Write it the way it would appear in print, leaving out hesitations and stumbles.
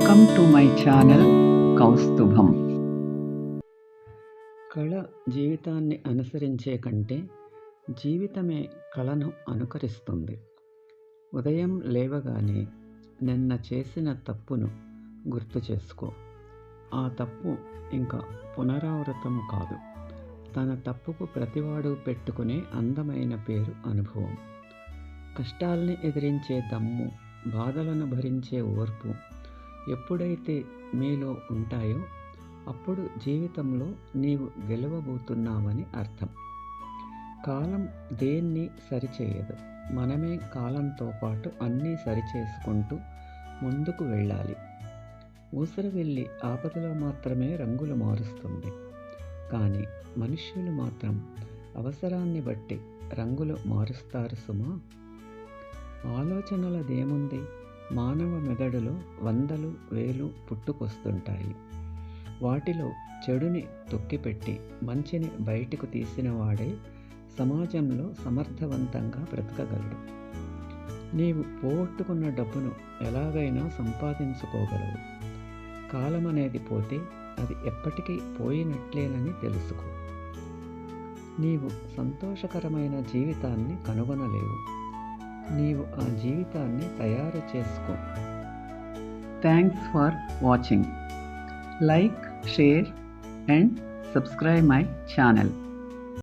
Welcome to my channel Kaustubham. కళ జీవితాన్ని అనుసరించే కంటే జీవితమే కళను అనుకరిస్తుంది. ఉదయం లేవగానే నిన్న చేసిన తప్పును గుర్తు చేసుకో. ఆ తప్పు ఇంకా పునరావృతం కాదు. తన తప్పుకు ప్రతివాడు పెట్టుకునే అందమైన పేరు అనుభవం. కష్టాల్ని ఎదిరించే దమ్ము, బాధలను భరించే ఓర్పు ఎప్పుడైతే మీలో ఉంటాయో అప్పుడు జీవితంలో నీవు గెలవబోతున్నావని అర్థం. కాలం దేన్ని సరిచేయదు. మనమే కాలంతో పాటు అన్నీ సరిచేసుకుంటూ ముందుకు వెళ్ళాలి. ఊసర వెళ్ళి ఆపదలో మాత్రమే రంగులు మారుస్తుంది, కానీ మనుష్యులు మాత్రం అవసరాన్ని బట్టి రంగులు మారుస్తారు సుమా. ఆలోచనలదేముంది? మానవ మెదడులో వందలు వేలు పుట్టుకొస్తుంటాయి. వాటిలో చెడుని తొక్కిపెట్టి మంచిని బయటకు తీసిన వాడే సమాజంలో సమర్థవంతంగా బ్రతకగలడు. నీవు పోగొట్టుకున్న డబ్బును ఎలాగైనా సంపాదించుకోగలవు. కాలం అనేది పోతే అది ఎప్పటికీ పోయినట్లేనని తెలుసుకో. నీవు సంతోషకరమైన జీవితాన్ని కనుగొనలేవు. నీవు ఆ జీవితాన్ని తయారు చేసుకో. Thanks for watching. Like, share and subscribe my channel.